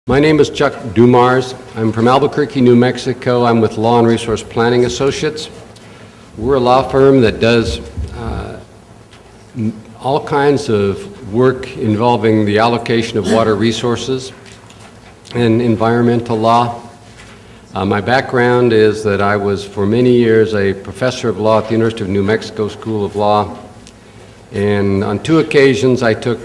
My name is Chuck Dumars. I'm from Albuquerque, New Mexico. I'm with Law and Resource Planning Associates. We're a law firm that does all kinds of work involving the allocation of water resources and environmental law. My background is that I was for many years a professor of law at the University of New Mexico School of Law, and on 2 occasions I took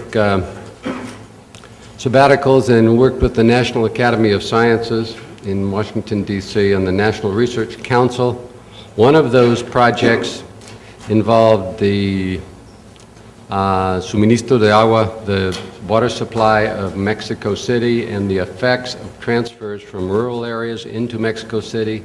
sabbaticals and worked with the National Academy of Sciences in Washington, D.C. and the National Research Council. One of those projects involved the suministro de agua, the water supply of Mexico City, and the effects of transfers from rural areas into Mexico City.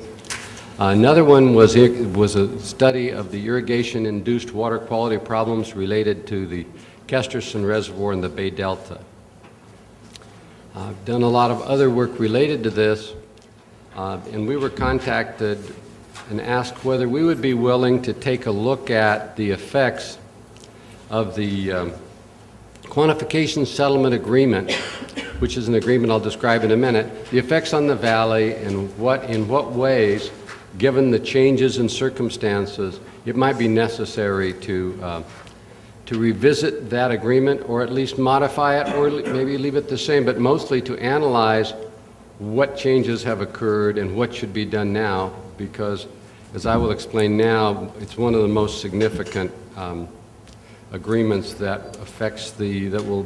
Another one was a study of the irrigation-induced water quality problems related to the Kesterson Reservoir in the Bay Delta. I've done a lot of other work related to this, and we were contacted and asked whether we would be willing to take a look at the effects of the Quantification Settlement Agreement, which is an agreement I'll describe in a minute, the effects on the valley and in what ways, given the changes in circumstances, it might be necessary to revisit that agreement, or at least modify it, or maybe leave it the same, but mostly to analyze what changes have occurred and what should be done now, because, as I will explain now, it's one of the most significant agreements that affects that will,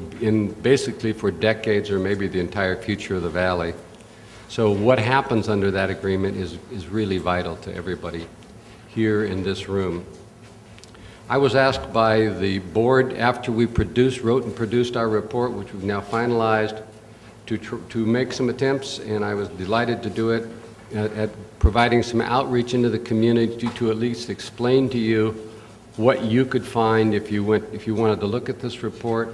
basically for decades or maybe the entire future of the valley. So what happens under that agreement is really vital to everybody here in this room. I was asked by the board after we wrote and produced our report, which we've now finalized, to make some attempts, and I was delighted to do it at providing some outreach into the community to at least explain to you what you could find if you wanted to look at this report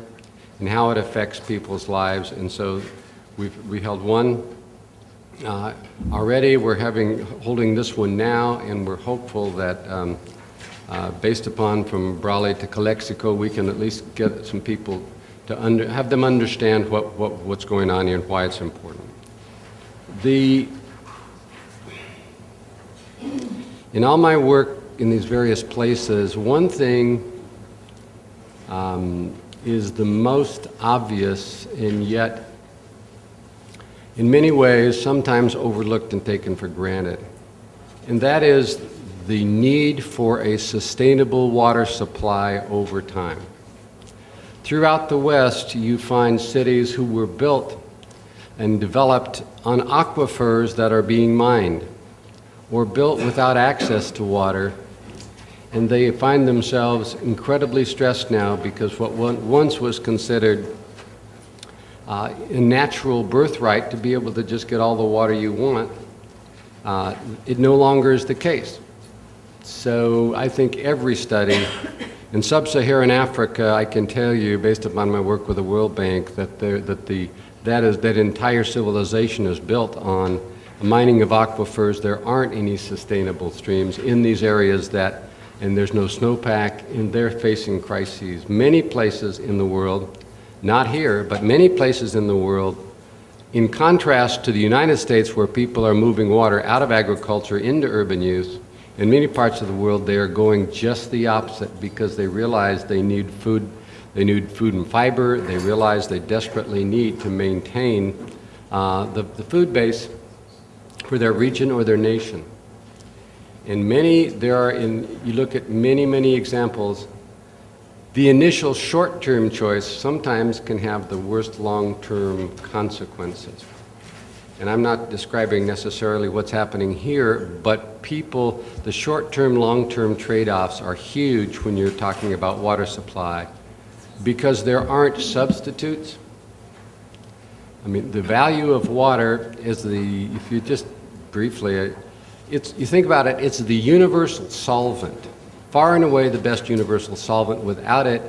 and how it affects people's lives. And so we held one already. We're holding this one now, and we're hopeful that based upon from Brawley to Calexico, we can at least get some people to have them understand what's going on here and why it's important. In all my work in these various places, one thing is the most obvious and yet in many ways sometimes overlooked and taken for granted, and that is the need for a sustainable water supply over time. Throughout the West, you find cities who were built and developed on aquifers that are being mined, or built without access to water, and they find themselves incredibly stressed now because what once was considered a natural birthright to be able to just get all the water you want, it no longer is the case. So I think every study in sub-Saharan Africa, I can tell you, based upon my work with the World Bank, that entire civilization is built on mining of aquifers. There aren't any sustainable streams in these areas and there's no snowpack, and they're facing crises. Many places in the world, not here, but many places in the world, in contrast to the United States where people are moving water out of agriculture into urban use, in many parts of the world they are going just the opposite because they realize they need food and fiber. They realize they desperately need to maintain the food base for their region or their nation. And you look at many examples, the initial short-term choice sometimes can have the worst long-term consequences. And I'm not describing necessarily what's happening here, but the short-term, long-term trade-offs are huge when you're talking about water supply because there aren't substitutes. I mean, the value of water is if you just briefly, you think about it, it's the universal solvent, far and away the best universal solvent. Without it,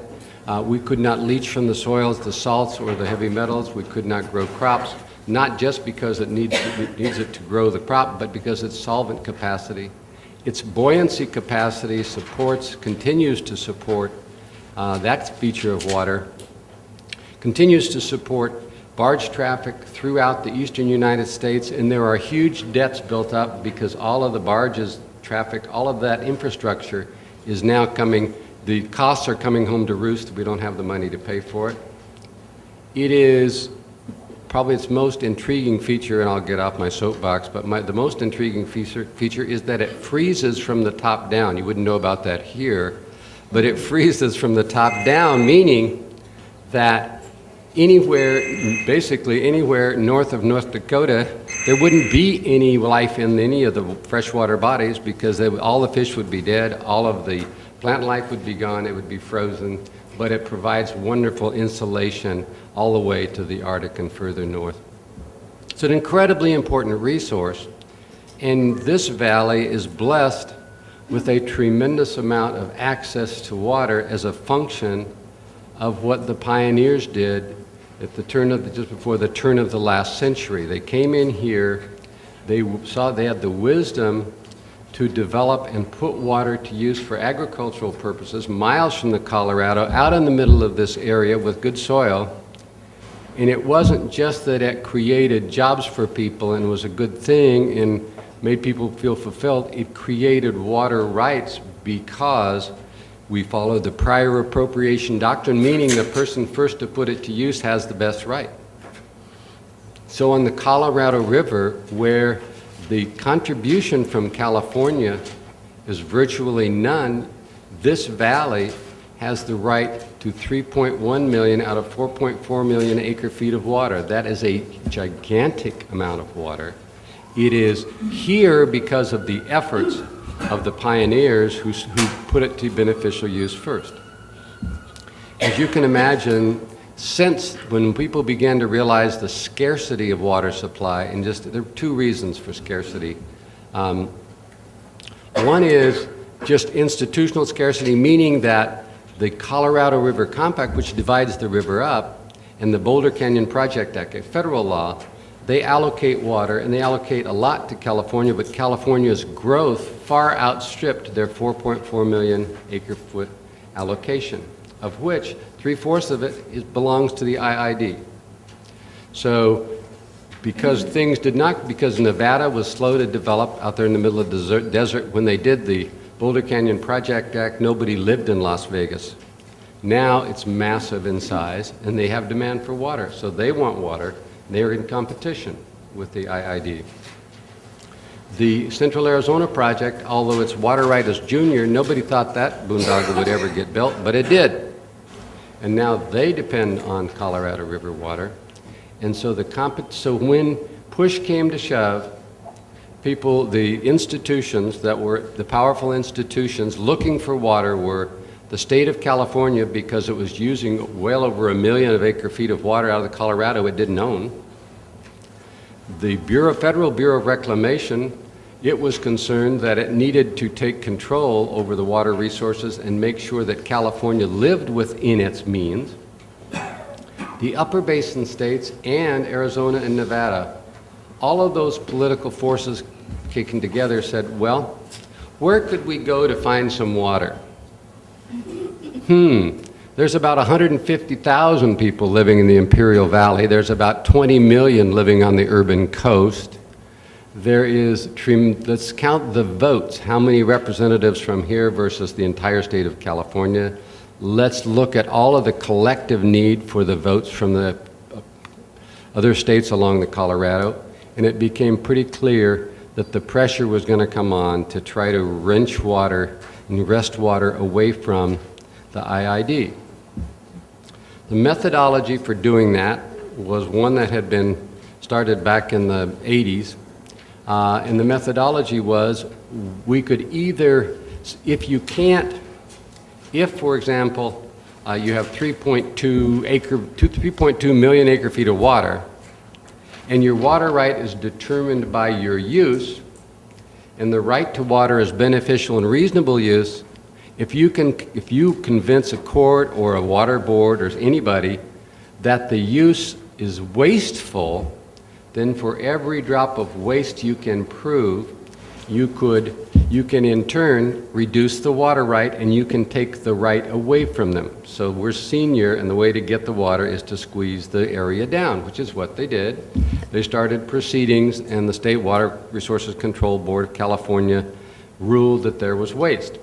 we could not leach from the soils the salts or the heavy metals. We could not grow crops, not just because it needs it to grow the crop, but because its solvent capacity, its buoyancy capacity continues to support that feature of water, continues to support barge traffic throughout the eastern United States, and there are huge debts built up because all of the barges traffic, all of that infrastructure is now coming, the costs are coming home to roost. We don't have the money to pay for it. It is probably its most intriguing feature, and I'll get off my soapbox, but the most intriguing feature is that it freezes from the top down. You wouldn't know about that here, but it freezes from the top down, meaning that anywhere, basically anywhere north of North Dakota, there wouldn't be any life in any of the freshwater bodies because all the fish would be dead, all of the plant life would be gone, it would be frozen, but it provides wonderful insulation all the way to the Arctic and further north. It's an incredibly important resource, and this valley is blessed with a tremendous amount of access to water as a function of what the pioneers did at the turn of just before the turn of the last century. They came in here, they saw they had the wisdom to develop and put water to use for agricultural purposes miles from the Colorado, out in the middle of this area with good soil. And it wasn't just that it created jobs for people and was a good thing and made people feel fulfilled, it created water rights because we followed the prior appropriation doctrine, meaning the person first to put it to use has the best right. So on the Colorado River, where the contribution from California is virtually none, this valley has the right to 3.1 million out of 4.4 million acre feet of water. That is a gigantic amount of water. It is here because of the efforts of the pioneers who put it to beneficial use first. As you can imagine, since when people began to realize the scarcity of water supply, and there are two reasons for scarcity. One is just institutional scarcity, meaning that the Colorado River Compact, which divides the river up, and the Boulder Canyon Project Act, a federal law, they allocate water, and they allocate a lot to California, but California's growth far outstripped their 4.4 million acre foot allocation, of which 3/4 of it belongs to the IID. So because because Nevada was slow to develop out there in the middle of the desert, when they did the Boulder Canyon Project Act, nobody lived in Las Vegas. Now it's massive in size, and they have demand for water, so they want water. They're in competition with the IID. The Central Arizona Project, although its water right is junior, nobody thought that boondoggle would ever get built, but it did. And now they depend on Colorado River water. And so so when push came to shove, people, the institutions that were the powerful institutions looking for water were the state of California, because it was using well over 1 million of acre feet of water out of the Colorado it didn't own. The Federal Bureau of Reclamation, it was concerned that it needed to take control over the water resources and make sure that California lived within its means. The upper basin states and Arizona and Nevada, all of those political forces kicking together said, well, where could we go to find some water? There's about 150,000 people living in the Imperial Valley. There's about 20 million living on the urban coast. There is, let's count the votes, how many representatives from here versus the entire state of California. Let's look at all of the collective need for the votes from the other states along the Colorado, and it became pretty clear that the pressure was going to come on to try to wrench water and wrest water away from the IID. The methodology for doing that was one that had been started back in the 80s, and the methodology was we could either, if, for example, you have 3.2 million acre feet of water, and your water right is determined by your use, and the right to water is beneficial and reasonable use, if you convince a court or a water board or anybody that the use is wasteful, then for every drop of waste you can prove, you can in turn reduce the water right, and you can take the right away from them. So we're senior, and the way to get the water is to squeeze the area down, which is what they did. They started proceedings, and the State Water Resources Control Board of California ruled that there was waste,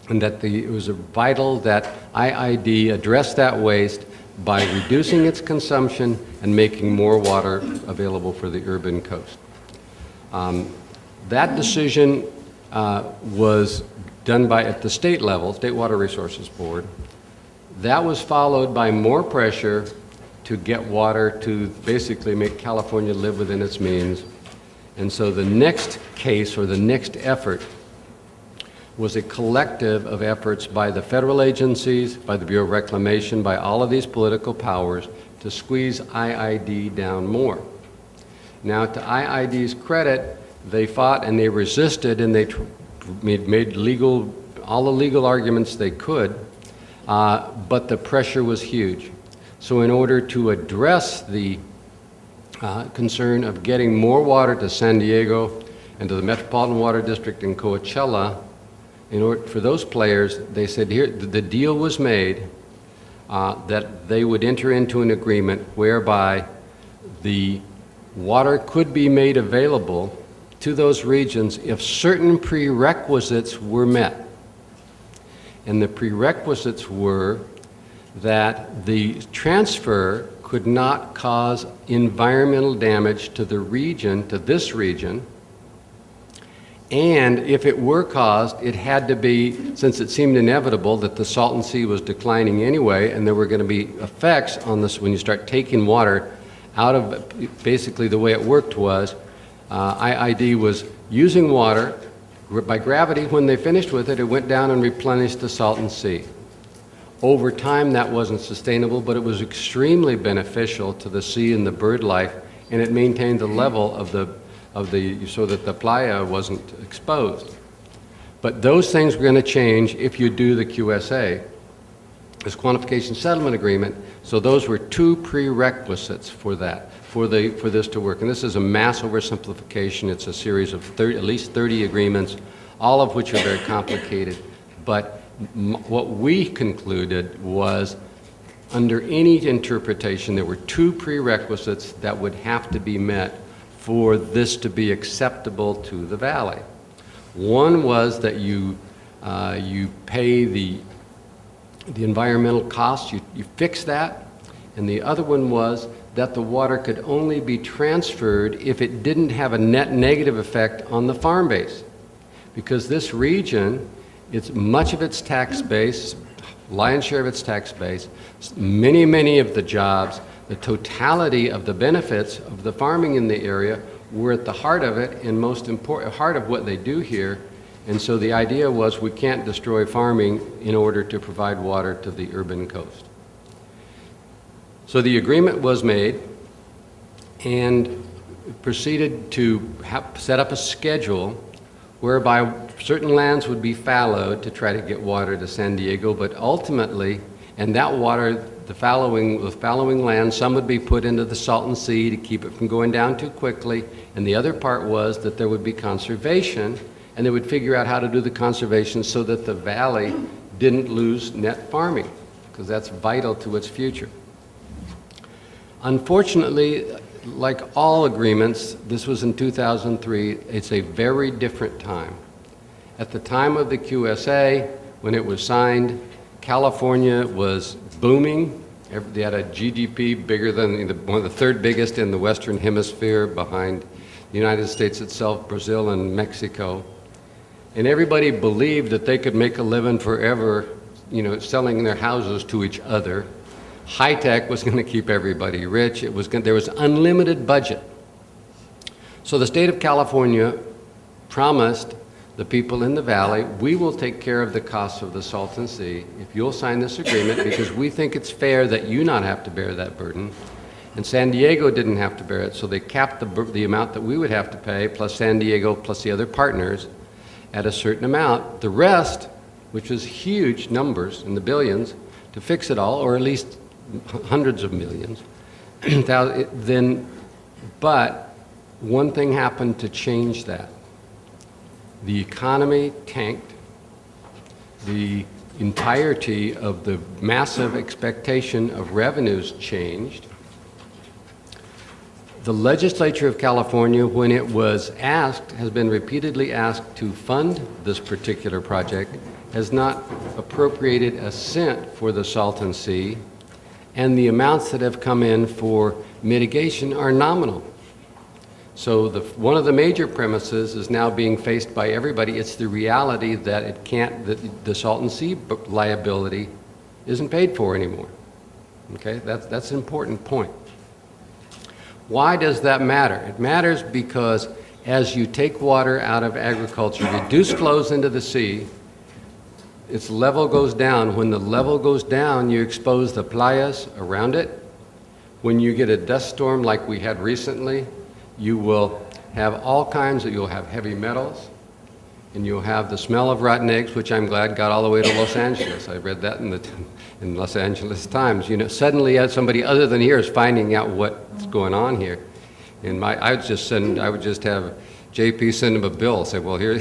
and that it was vital that IID address that waste by reducing its consumption and making more water available for the urban coast. That decision was done at the state level, State Water Resources Board. That was followed by more pressure to get water to basically make California live within its means. And so the next case, or the next effort, was a collective of efforts by the federal agencies, by the Bureau of Reclamation, by all of these political powers to squeeze IID down more. Now, to IID's credit, they fought and they resisted, and they made all the legal arguments they could, but the pressure was huge. So in order to address the concern of getting more water to San Diego and to the Metropolitan Water District in Coachella, in order for those players, they said here the deal was made that they would enter into an agreement whereby the water could be made available to those regions if certain prerequisites were met. And the prerequisites were that the transfer could not cause environmental damage to the region, to this region, and if it were caused, it had to be, since it seemed inevitable that the Salton Sea was declining anyway, and there were going to be effects on this when you start taking water out of, basically the way it worked was, IID was using water by gravity. When they finished with it, it went down and replenished the Salton Sea. Over time, that wasn't sustainable, but it was extremely beneficial to the sea and the bird life, and it maintained the level of the so that the playa wasn't exposed. But those things were going to change if you do the QSA, this Quantification Settlement Agreement. So those were two prerequisites for that, for this to work. And this is a mass oversimplification. It's a series of at least 30 agreements, all of which are very complicated. But what we concluded was, under any interpretation, there were two prerequisites that would have to be met for this to be acceptable to the valley. One was that you pay the environmental costs, you fix that, and the other one was that the water could only be transferred if it didn't have a net negative effect on the farm base. Because this region, it's much of its tax base, lion's share of its tax base, many of the jobs, the totality of the benefits of the farming in the area were at the heart of it, and most important, heart of what they do here. And so the idea was we can't destroy farming in order to provide water to the urban coast. So the agreement was made, and proceeded to set up a schedule whereby certain lands would be fallowed to try to get water to San Diego, but ultimately, and that water, the fallowing land, some would be put into the Salton Sea to keep it from going down too quickly, and the other part was that there would be conservation, and they would figure out how to do the conservation so that the valley didn't lose net farming, because that's vital to its future. Unfortunately, like all agreements, this was in 2003, it's a very different time. At the time of the QSA, when it was signed, California was booming. They had a GDP bigger than one of the third biggest in the Western Hemisphere, behind the United States itself, Brazil, and Mexico. And everybody believed that they could make a living forever, selling their houses to each other. High tech was going to keep everybody rich. There was unlimited budget. So the state of California promised the people in the valley, we will take care of the costs of the Salton Sea if you'll sign this agreement, because we think it's fair that you not have to bear that burden. And San Diego didn't have to bear it, so they capped the amount that we would have to pay, plus San Diego, plus the other partners, at a certain amount. The rest, which was huge numbers in the billions, to fix it all, or at least hundreds of millions, but one thing happened to change that. the economy tanked, the entirety of the massive expectation of revenues changed. The legislature of California, when it was asked, has been repeatedly asked to fund this particular project, has not appropriated a cent for the Salton Sea, and the amounts that have come in for mitigation are nominal. So one of the major premises is now being faced by everybody. It's the reality that it can't, that the Salton Sea liability isn't paid for anymore. Okay, that's an important point. Why does that matter? It matters because as you take water out of agriculture, reduce flows into the sea, its level goes down. When the level goes down, you expose the playas around it. When you get a dust storm like we had recently, you will have all kinds of, you'll have heavy metals, and you'll have the smell of rotten eggs, which I'm glad got all the way to Los Angeles. I read that in Los Angeles Times. You know, suddenly somebody other than here is finding out what's going on here. And I would just have JP send them a bill, say, well, here,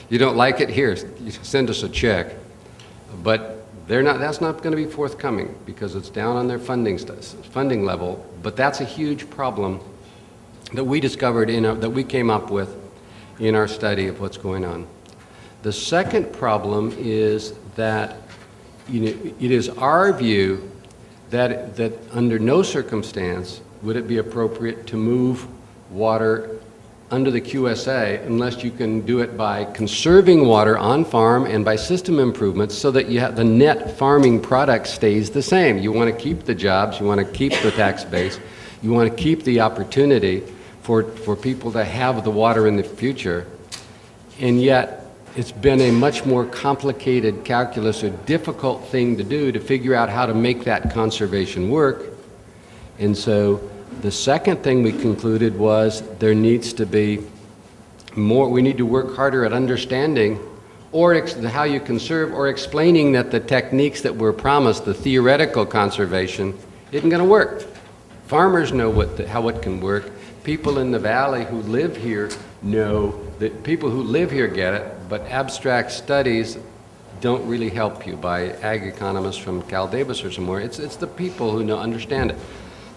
you don't like it, here, send us a check. But that's not going to be forthcoming because it's down on their funding level. But that's a huge problem that we discovered, that we came up with in our study of what's going on. The second problem is that it is our view that under no circumstance would it be appropriate to move water under the QSA unless you can do it by conserving water on farm and by system improvements so that the net farming product stays the same. You want to keep the jobs, you want to keep the tax base, you want to keep the opportunity for people to have the water in the future, and yet it's been a much more complicated calculus or difficult thing to do to figure out how to make that conservation work. And so the second thing we concluded was there needs to be more, we need to work harder at understanding or how you conserve or explaining that the techniques that were promised, the theoretical conservation, isn't going to work. Farmers know how it can work. People in the valley who live here know that people who live here get it, but abstract studies don't really help you by ag economists from Cal Davis or somewhere. It's the people who understand it.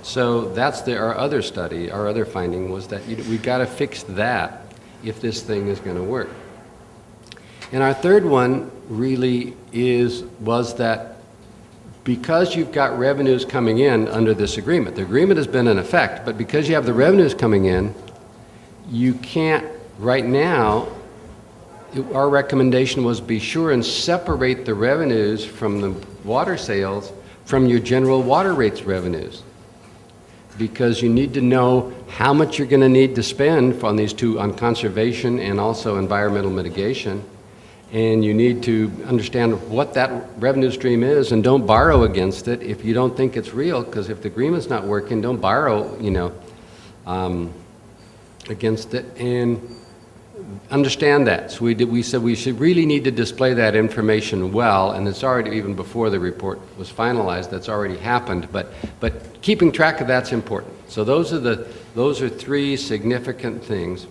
So that's our other study, our other finding was that we've got to fix that if this thing is going to work. And our third one really was that because you've got revenues coming in under this agreement, the agreement has been in effect, but because you have the revenues coming in, you can't, right now, our recommendation was be sure and separate the revenues from the water sales from your general water rates revenues. Because you need to know how much you're going to need to spend on these two, on conservation and also environmental mitigation. And you need to understand what that revenue stream is and don't borrow against it if you don't think it's real, because if the agreement's not working, don't borrow, against it, and understand that. So we said we should really need to display that information well, and it's already, even before the report was finalized, that's already happened, but keeping track of that's important. So those are three significant things.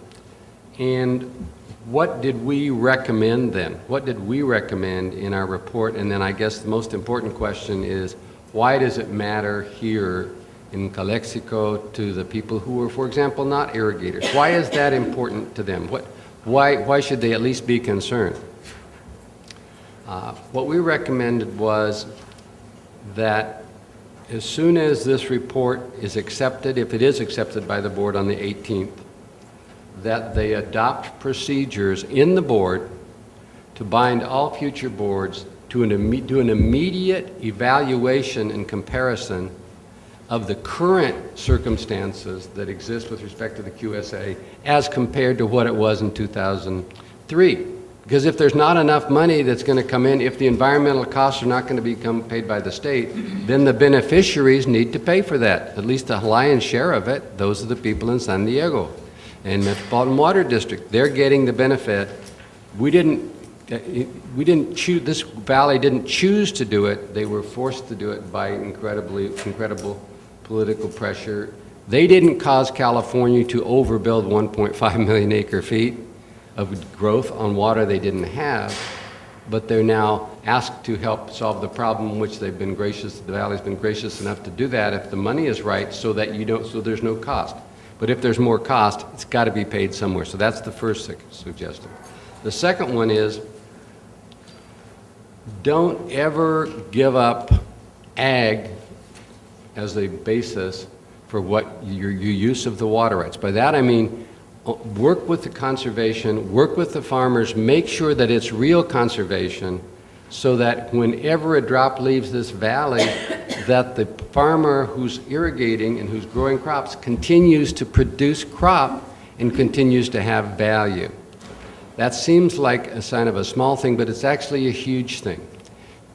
And what did we recommend then? What did we recommend in our report? And then I guess the most important question is, why does it matter here in Calexico to the people who are, for example, not irrigators? Why is that important to them? Why should they at least be concerned? What we recommended was that as soon as this report is accepted, if it is accepted by the board on the 18th, that they adopt procedures in the board to bind all future boards to do an immediate evaluation and comparison of the current circumstances that exist with respect to the QSA as compared to what it was in 2003. Because if there's not enough money that's going to come in, if the environmental costs are not going to become paid by the state, then the beneficiaries need to pay for that. At least the lion's share of it, those are the people in San Diego and Metropolitan Water District. They're getting the benefit. We didn't choose, this valley didn't choose to do it. They were forced to do it by incredible political pressure. They didn't cause California to overbuild 1.5 million acre feet. of growth on water they didn't have, but they're now asked to help solve the problem, which they've been gracious, the valley's been gracious enough to do that if the money is right, so that so there's no cost. But if there's more cost, it's got to be paid somewhere. So that's the first suggestion. The second one is, don't ever give up ag as a basis for what your use of the water rights. By that I mean, work with the conservation, work with the farmers, make sure that it's real conservation, so that whenever a drop leaves this valley, that the farmer who's irrigating and who's growing crops continues to produce crop and continues to have value. That seems like a sign of a small thing, but it's actually a huge thing.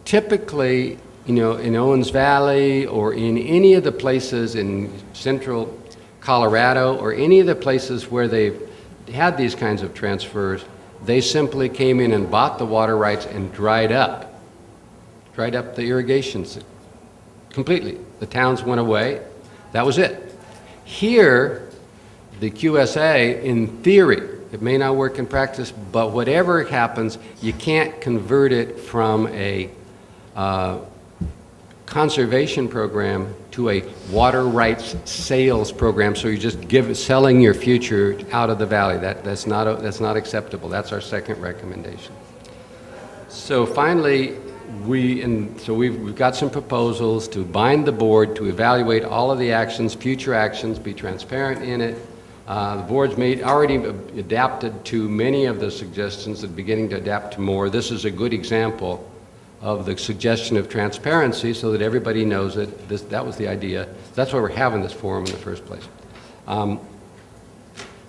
Typically, in Owens Valley or in any of the places in central Colorado or any of the places where they've had these kinds of transfers, they simply came in and bought the water rights and dried up the irrigation completely. The towns went away. That was it. Here, the QSA, in theory, it may not work in practice, but whatever happens, you can't convert it from a conservation program to a water rights sales program, so you're just selling your future out of the valley. That's not acceptable. That's our second recommendation. So finally, we've got some proposals to bind the board to evaluate all of the actions, future actions, be transparent in it. The board's already adapted to many of the suggestions and beginning to adapt to more. This is a good example of the suggestion of transparency so that everybody knows it. That was the idea. That's why we're having this forum in the first place. But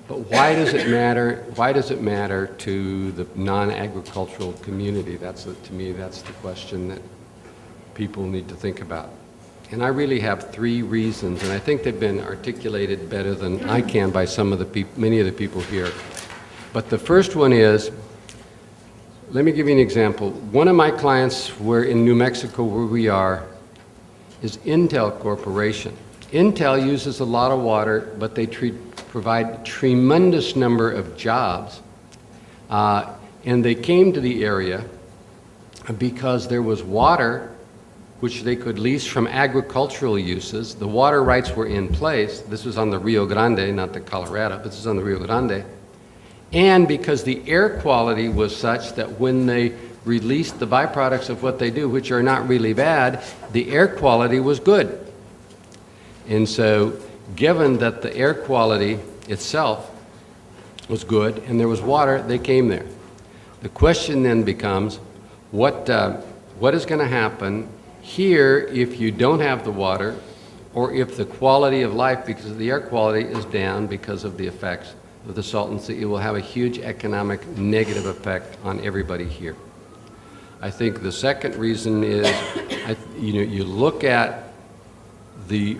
why does it matter? Why does it matter to the non-agricultural community? To me, that's the question that people need to think about. And I really have three reasons, and I think they've been articulated better than I can by many of the people here. But the first one is, let me give you an example. One of my clients in New Mexico, where we are, is Intel Corporation. Intel uses a lot of water, but they provide a tremendous number of jobs. And they came to the area because there was water which they could lease from agricultural uses. The water rights were in place. This was on the Rio Grande, not the Colorado, but this is on the Rio Grande. And because the air quality was such that when they released the byproducts of what they do, which are not really bad, the air quality was good. And so, given that the air quality itself was good and there was water, they came there. The question then becomes, what is going to happen here if you don't have the water, or if the quality of life, because of the air quality, is down because of the effects of the saltancy? It will have a huge economic negative effect on everybody here. I think the second reason is, you look at the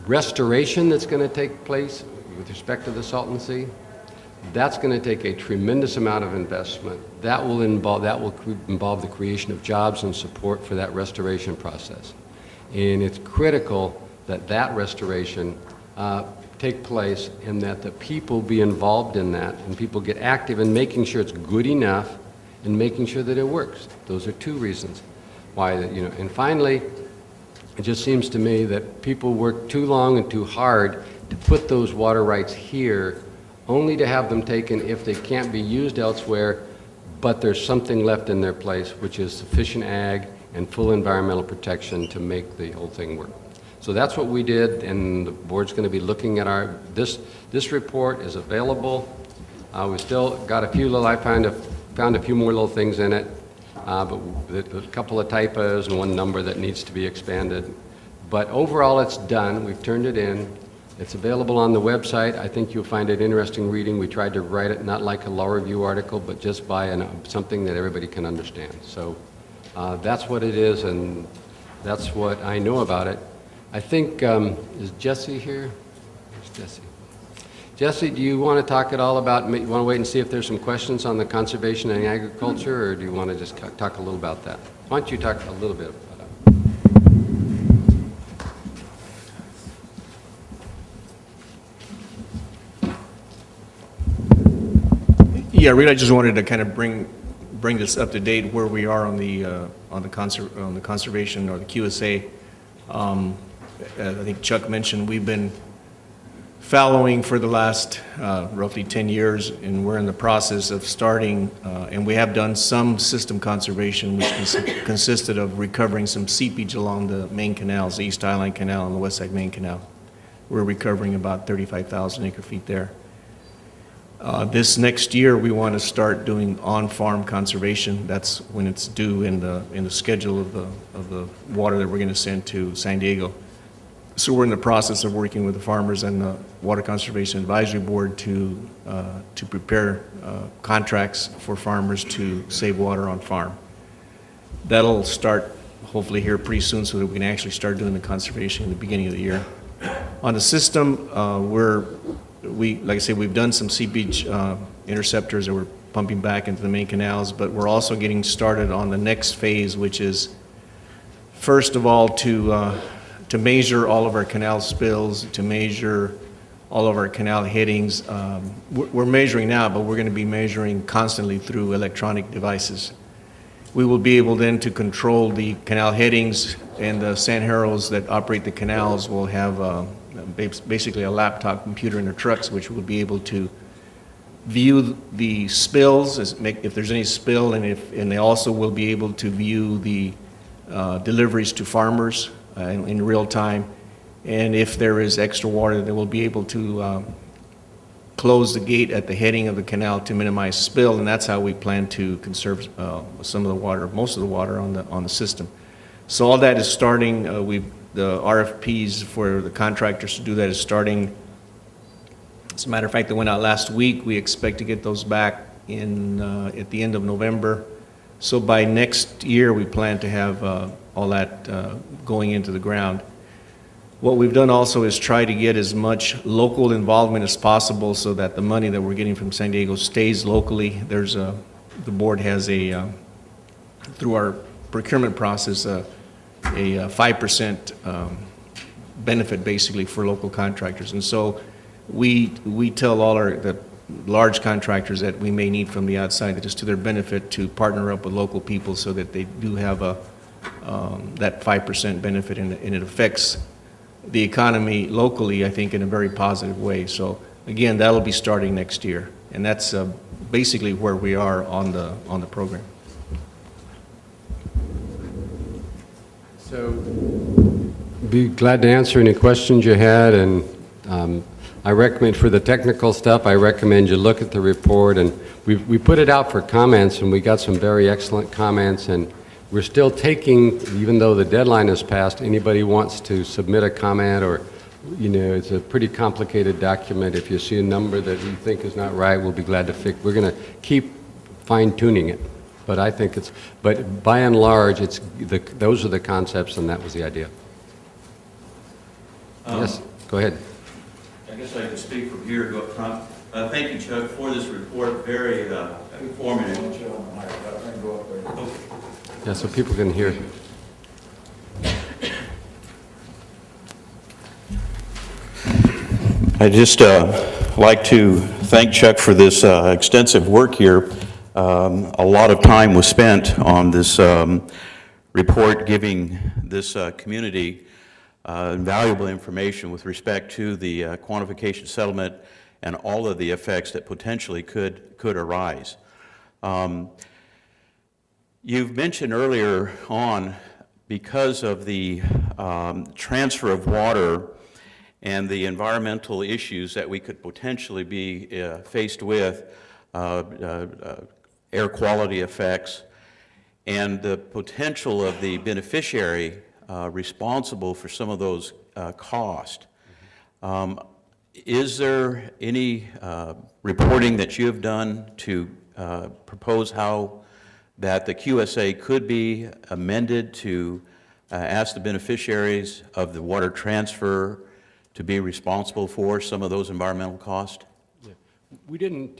restoration that's going to take place with respect to the saltancy. That's going to take a tremendous amount of investment. That will involve the creation of jobs and support for that restoration process. And it's critical that that restoration take place and that the people be involved in that and people get active in making sure it's good enough and making sure that it works. Those are two reasons why, and finally, it just seems to me that people work too long and too hard to put those water rights here, only to have them taken if they can't be used elsewhere, but there's something left in their place, which is sufficient ag and full environmental protection to make the whole thing work. So that's what we did, and the board's going to be looking at this report is available. We still got I found a few more little things in it, but a couple of typos and one number that needs to be expanded. But overall, it's done. We've turned it in. It's available on the website. I think you'll find it interesting reading. We tried to write it not like a law review article, but just by something that everybody can understand. So that's what it is, and that's what I know about it. I think, is Jesse here? Where's Jesse? Jesse, do you want to talk at all about, you want to wait and see if there's some questions on the conservation and agriculture, or do you want to just talk a little about that? Why don't you talk a little bit about it? Yeah, really, I just wanted to kind of bring this up to date where we are on the conservation or the QSA. I think Chuck mentioned we've been fallowing for the last roughly 10 years, and we're in the process of starting, and we have done some system conservation, which consisted of recovering some seepage along the main canals, the East Island Canal and the West Side Main Canal. We're recovering about 35,000 acre feet there. This next year, we want to start doing on-farm conservation. That's when it's due in the schedule of the water that we're going to send to San Diego. So we're in the process of working with the farmers and the Water Conservation Advisory Board to prepare contracts for farmers to save water on farm. That'll start hopefully here pretty soon so that we can actually start doing the conservation in the beginning of the year. On the system, like I say, we've done some seepage interceptors that we're pumping back into the main canals, but we're also getting started on the next phase, which is, first of all, to measure all of our canal spills, to measure all of our canal headings. We're measuring now, but we're going to be measuring constantly through electronic devices. We will be able then to control the canal headings, and the sand harrows that operate the canals will have basically a laptop computer in their trucks, which will be able to view the spills, if there's any spill, and they also will be able to view the deliveries to farmers in real time. And if there is extra water, they will be able to close the gate at the heading of the canal to minimize spill, and that's how we plan to conserve some of the water, most of the water on the system. So all that is starting. The RFPs for the contractors to do that is starting. As a matter of fact, they went out last week. We expect to get those back at the end of November. So by next year, we plan to have all that going into the ground. What we've done also is try to get as much local involvement as possible so that the money that we're getting from San Diego stays locally. The board has through our procurement process, a 5% benefit basically for local contractors. And so we tell all the large contractors that we may need from the outside that it's to their benefit to partner up with local people so that they do have that 5% benefit, and it affects the economy locally, I think, in a very positive way. So again, that'll be starting next year, and that's basically where we are on the program. So, be glad to answer any questions you had, and I recommend for the technical stuff, I recommend you look at the report, and we put it out for comments, and we got some very excellent comments, and we're still taking, even though the deadline has passed, anybody wants to submit a comment, or, it's a pretty complicated document. If you see a number that you think is not right, we'll be glad to fix. We're going to keep fine-tuning it. But I think but by and large, those are the concepts, and that was the idea. Yes, go ahead. I guess I can speak from here, go up front. Thank you, Chuck, for this report. Very informative. Okay. Yeah, so people can hear. I'd just like to thank Chuck for this extensive work here. A lot of time was spent on this report, giving this community valuable information with respect to the quantification settlement and all of the effects that potentially could arise. You've mentioned earlier on, because of the transfer of water and the environmental issues that we could potentially be faced with, air quality effects, and the potential of the beneficiary responsible for some of those costs. Is there any reporting that you have done to propose how that the QSA could be amended to ask the beneficiaries of the water transfer to be responsible for some of those environmental costs? Yeah. We didn't,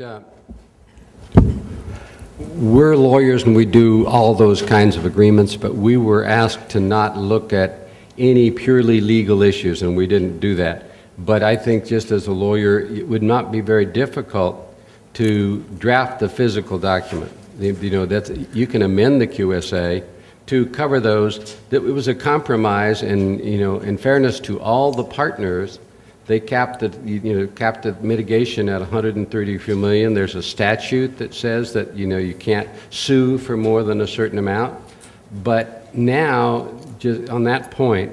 we're lawyers and we do all those kinds of agreements, but we were asked to not look at any purely legal issues, and we didn't do that. But I think just as a lawyer, it would not be very difficult to draft the physical document. You know, that's, you can amend the QSA to cover those. That it was a compromise, and, you know, in fairness to all the partners, they capped the mitigation at 133 million. There's a statute that says that, you know, you can't sue for more than a certain amount. But now, just on that point,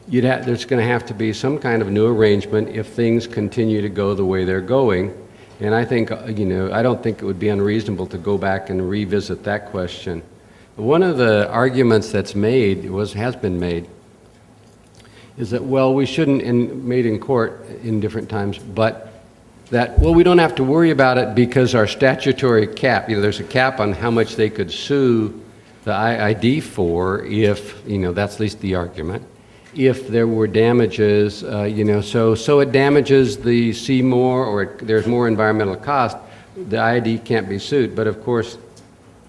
there's going to have to be some kind of new arrangement if things continue to go the way they're going. And I think, you know, I don't think it would be unreasonable to go back and revisit that question. One of the arguments that's has been made, is that, well, we shouldn't, and made in court in different times, but that, well, we don't have to worry about it because our statutory cap, you know, there's a cap on how much they could sue the IID for if, you know, that's at least the argument, if there were damages, you know, so it damages the sea more, or there's more environmental cost, the IID can't be sued. But of course,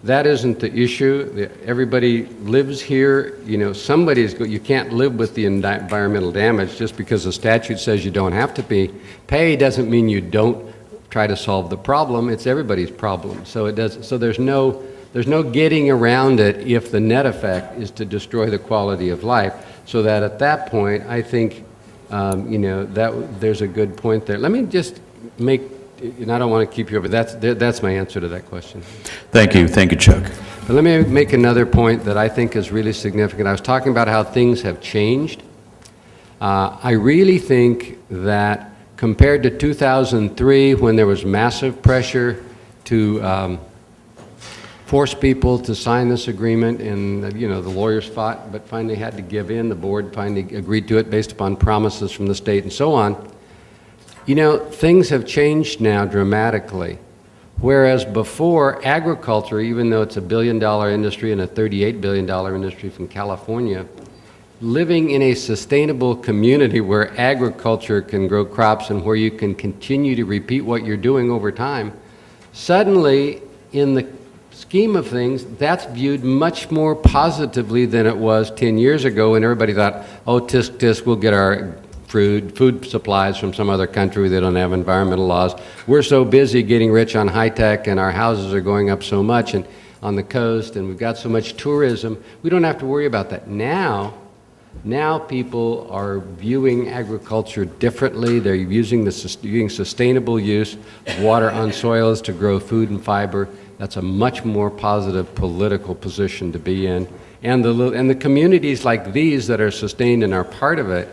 that isn't the issue. Everybody lives here. You know, you can't live with the environmental damage. Just because the statute says you don't have to pay doesn't mean you don't try to solve the problem. It's everybody's problem. So there's no getting around it if the net effect is to destroy the quality of life. So that at that point, I think, you know, that there's a good point there. Let me just make, and I don't want to keep you over, that's my answer to that question. Thank you, Chuck. But let me make another point that I think is really significant. I was talking about how things have changed. I really think that compared to 2003, when there was massive pressure to force people to sign this agreement, and, you know, the lawyers fought, but finally had to give in. The board finally agreed to it based upon promises from the state and so on. You know, things have changed now dramatically. Whereas before, agriculture, even though it's a $1 billion industry and a $38 billion industry from California, living in a sustainable community where agriculture can grow crops and where you can continue to repeat what you're doing over time, suddenly, in the scheme of things, that's viewed much more positively than it was 10 years ago, and everybody thought, oh, tisk, we'll get our food supplies from some other country where they don't have environmental laws. We're so busy getting rich on high tech, and our houses are going up so much and on the coast, and we've got so much tourism, we don't have to worry about that. Now people are viewing agriculture differently. They're using sustainable use of water on soils to grow food and fiber. That's a much more positive political position to be in. And the communities like these that are sustained and are part of it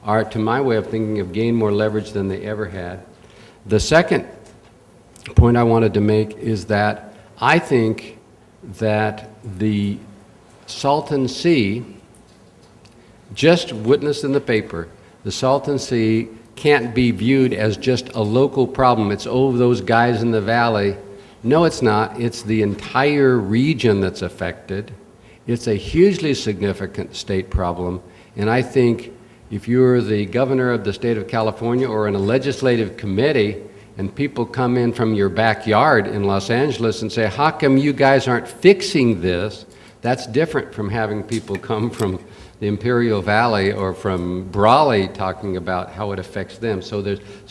are, to my way of thinking, have gained more leverage than they ever had. The second point I wanted to make is that I think that the Salton Sea, just witnessed in the paper, the Salton Sea can't be viewed as just a local problem. It's, oh, those guys in the valley. No, it's not. It's the entire region that's affected. It's a hugely significant state problem, and I think if you're the governor of the state of California or in a legislative committee and people come in from your backyard in Los Angeles and say, how come you guys aren't fixing this? That's different from having people come from the Imperial Valley or from Brawley talking about how it affects them. So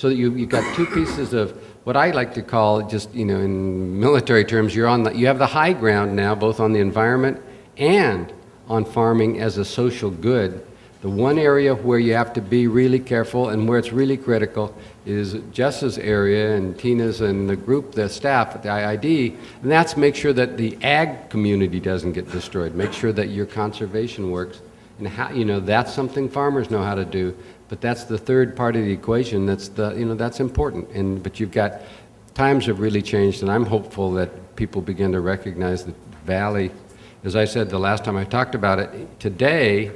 you've got two pieces of what I like to call, just, you know, in military terms, you have the high ground now, both on the environment and on farming as a social good. The one area where you have to be really careful and where it's really critical is Jess's area and Tina's and the group, the staff at the IID, and that's make sure that the ag community doesn't get destroyed. Make sure that your conservation works. And how, you know, that's something farmers know how to do, but that's the third part of the equation. That's important. But you've got, times have really changed, and I'm hopeful that people begin to recognize the valley. As I said the last time I talked about it, today,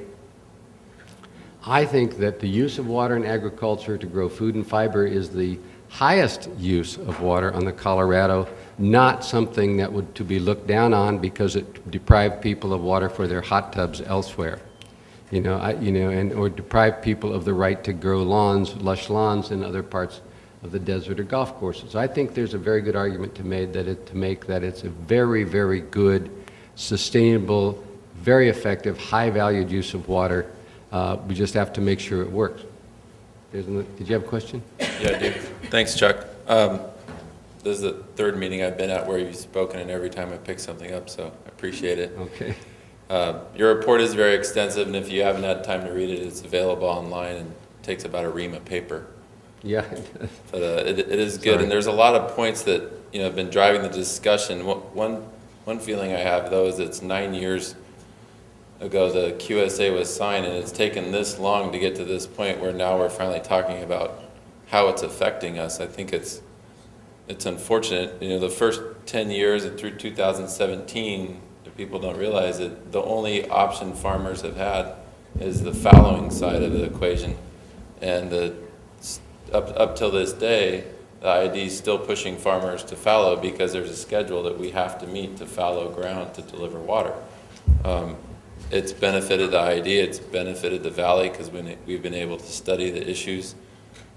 I think that the use of water in agriculture to grow food and fiber is the highest use of water on the Colorado, not something that would to be looked down on because it deprived people of water for their hot tubs elsewhere. Or deprive people of the right to grow lawns, lush lawns in other parts of the desert or golf courses. I think there's a very good argument to make that it's a very, very good, sustainable, very effective, high-valued use of water. We just have to make sure it works. Did you have a question? Yeah, I do. Thanks, Chuck. this is the third meeting I've been at where you've spoken, and every time I pick something up, so I appreciate it. Okay. Your report is very extensive, and if you haven't had time to read it, it's available online and takes about a ream of paper. Yeah. But it is good, Sorry. and there's a lot of points that have been driving the discussion. One feeling I have though is it's 9 years ago the QSA was signed, and it's taken this long to get to this point where now we're finally talking about how it's affecting us. I think it's unfortunate. The first 10 years and through 2017, if people don't realize it, the only option farmers have had is the fallowing side of the equation, and up till this day, the IID is still pushing farmers to fallow because there's a schedule that we have to meet to fallow ground to deliver water. It's benefited the IID, it's benefited the valley because we've been able to study the issues.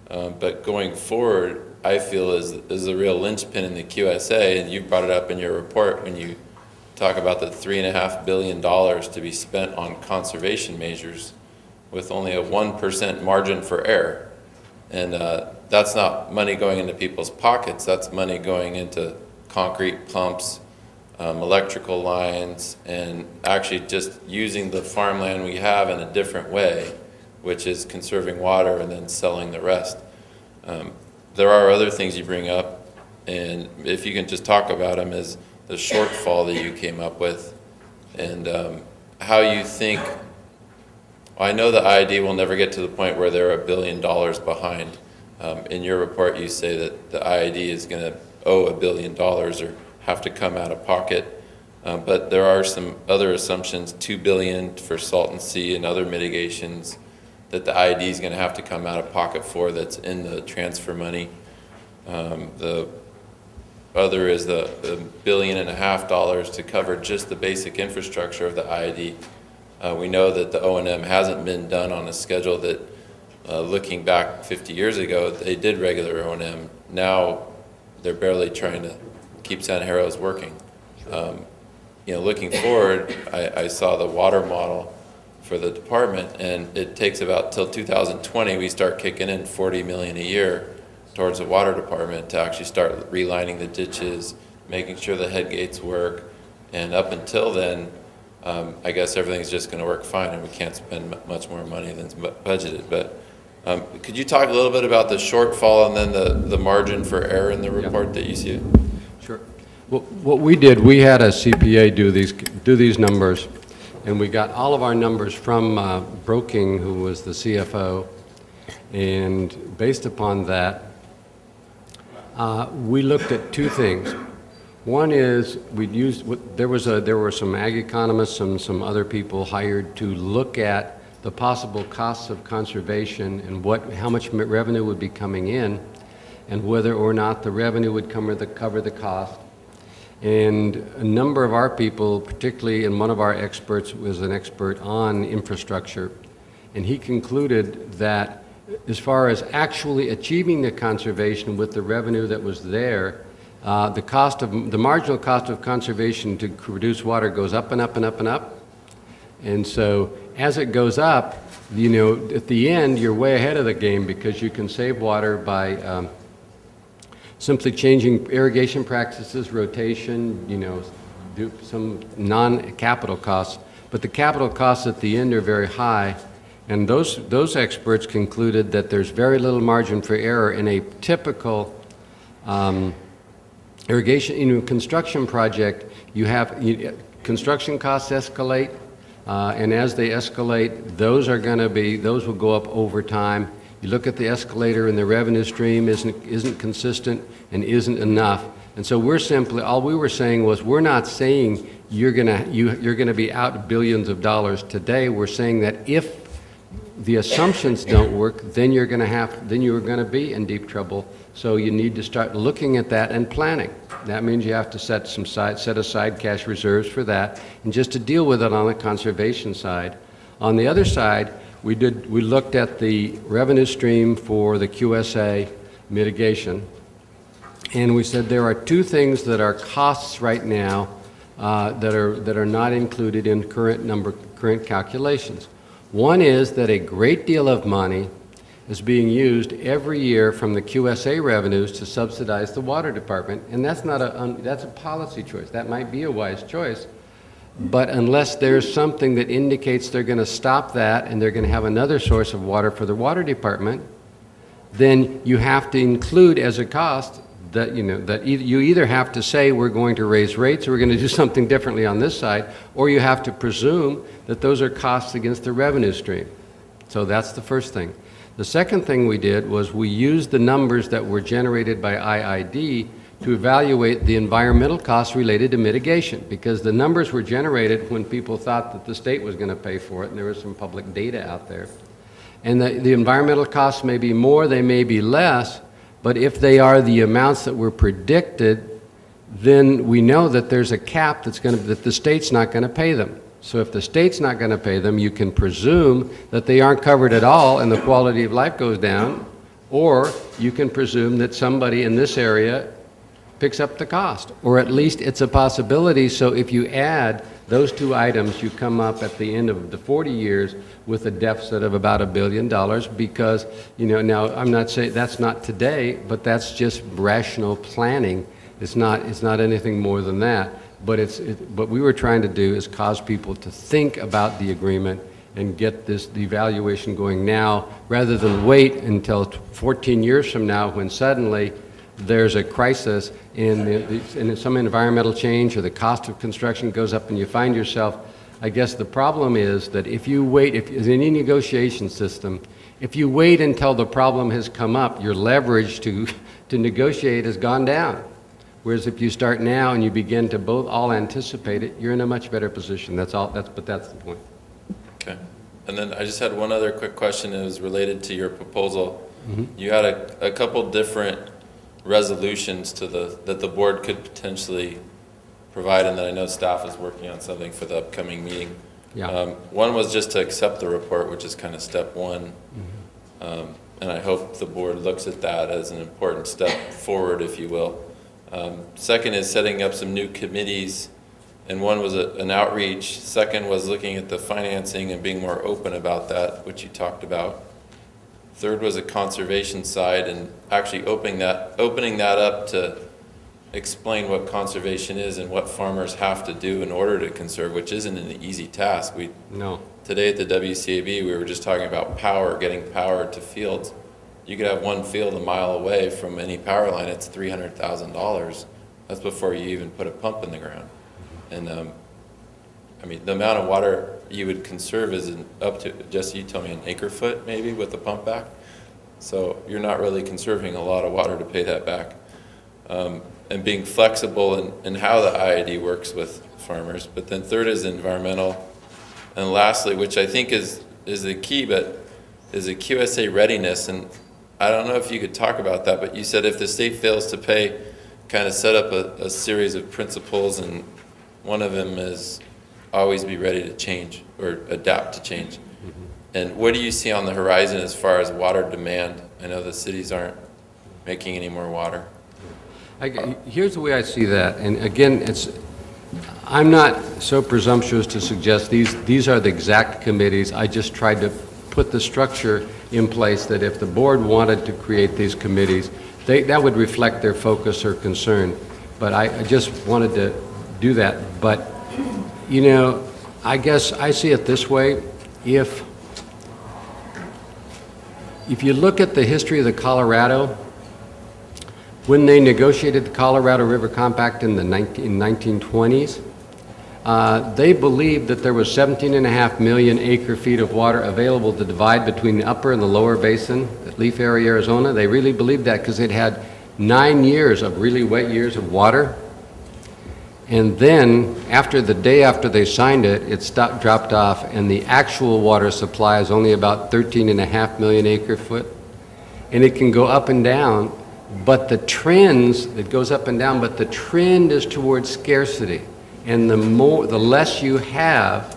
But going forward, I feel is the real linchpin in the QSA, and you brought it up in your report when you talk about the $3.5 billion to be spent on conservation measures with only a 1% margin for error. And that's not money going into people's pockets, that's money going into concrete pumps, electrical lines, and actually just using the farmland we have in a different way, which is conserving water and then selling the rest. There are other things you bring up, and if you can just talk about them, is the shortfall that you came up with, and how you think. I know the IID will never get to the point where they're $1 billion behind. In your report, you say that the IID is going to owe $1 billion or have to come out of pocket. But there are some other assumptions, $2 billion for saltancy and other mitigations that the IID is going to have to come out of pocket for that's in the transfer money. The other is the $1.5 billion to cover just the basic infrastructure of the IID. We know that the O&M hasn't been done on a schedule that, looking back 50 years ago, they did regular O&M. Now they're barely trying to keep Santa Jero's working. Looking forward, I saw the water model for the department, and it takes about till 2020 we start kicking in $40 million a year towards the water department to actually start relining the ditches, making sure the head gates work, and up until then, I guess everything's just going to work fine, and we can't spend much more money than's budgeted. But could you talk a little bit about the shortfall and then the margin for error in the report that you see? Sure. Well, what we did, we had a CPA do these numbers, and we got all of our numbers from Broking, who was the CFO, and based upon that, we looked at two things. One is there were some ag economists, some other people hired to look at the possible costs of conservation and how much revenue would be coming in, and whether or not the revenue would cover the cost. And a number of our people, particularly, and one of our experts was an expert on infrastructure, and he concluded that as far as actually achieving the conservation with the revenue that was there, the marginal cost of conservation to produce water goes up and up and up and up. And so as it goes up, at the end, you're way ahead of the game because you can save water by simply changing irrigation practices, rotation, do some non-capital costs. But the capital costs at the end are very high. And those experts concluded that there's very little margin for error in a typical irrigation, construction project. Construction costs escalate, and as they escalate, those will go up over time. You look at the escalator and the revenue stream isn't consistent and isn't enough. And so all we were saying was, we're not saying you're gonna be out billions of dollars today. We're saying that if the assumptions don't work, then you're gonna be in deep trouble. So you need to start looking at that and planning. That means you have to set aside cash reserves for that, and just to deal with it on the conservation side. On the other side, we looked at the revenue stream for the QSA mitigation, and we said there are two things that are costs right now that are not included in current calculations. One is that a great deal of money is being used every year from the QSA revenues to subsidize the water department, and that's not that's a policy choice. That might be a wise choice, but unless there's something that indicates they're going to stop that and they're going to have another source of water for the water department, then you have to include as a cost that, you either have to say we're going to raise rates or we're going to do something differently on this side, or you have to presume that those are costs against the revenue stream. So that's the first thing. The second thing we did was we used the numbers that were generated by IID to evaluate the environmental costs related to mitigation, because the numbers were generated when people thought that the state was going to pay for it, and there was some public data out there. And the environmental costs may be more, they may be less, but if they are the amounts that were predicted, then we know that there's a cap that the state's not going to pay them. So if the state's not going to pay them, you can presume that they aren't covered at all and the quality of life goes down, or you can presume that somebody in this area picks up the cost, or at least it's a possibility. So if you add those two items, you come up at the end of the 40 years with a deficit of about $1 billion, because, now I'm not saying that's not today, but that's just rational planning. It's not anything more than that. But what we were trying to do is cause people to think about the agreement and get the evaluation going now, rather than wait until 14 years from now when suddenly there's a crisis in some environmental change, or the cost of construction goes up, and you find yourself, I guess the problem is that if you wait, if in any negotiation system, if you wait until the problem has come up, your leverage to negotiate has gone down. Whereas if you start now and you begin to all anticipate it, you're in a much better position. That's the point. Okay. And then I just had one other quick question. It was related to your proposal. Mm-hmm. You had a couple different resolutions that the board could potentially provide, and that I know staff is working on something for the upcoming meeting. Yeah. One was just to accept the report, which is kind of step one. Mm-hmm. And I hope the board looks at that as an important step forward, if you will. Second is setting up some new committees, and one was an outreach. Second was looking at the financing and being more open about that, which you talked about. Third was a conservation side, and actually opening that up to explain what conservation is and what farmers have to do in order to conserve, which isn't an easy task. No. Today at the WCAB, we were just talking about power, getting power to fields. You could have one field a mile away from any power line, it's $300,000. That's before you even put a pump in the ground. And the amount of water you would conserve is up to, just you tell me, an acre foot maybe with the pump back. So you're not really conserving a lot of water to pay that back. And being flexible in how the IID works with farmers. But then third is environmental. And lastly, which I think is the key, but is a QSA readiness. And I don't know if you could talk about that, but you said if the state fails to pay, kind of set up a series of principles, and one of them is always be ready to change or adapt to change. Mm-hmm. And what do you see on the horizon as far as water demand? I know the cities aren't making any more water. Here's the way I see that, and again, I'm not so presumptuous to suggest these are the exact committees. I just tried to put the structure in place that if the board wanted to create these committees, that would reflect their focus or concern. But I just wanted to do that. But, I guess I see it this way. If you look at the history of the Colorado, when they negotiated the Colorado River Compact in the 1920s, they believed that there was 17.5 million acre-feet of water available to divide between the upper and the lower basin at Leaf Area, Arizona. They really believed that because they'd had 9 years of really wet years of water. And then, the day after they signed it, it dropped off, and the actual water supply is only about 13.5 million acre-foot. And it can go up and down, but it goes up and down, but the trend is towards scarcity. And the less you have,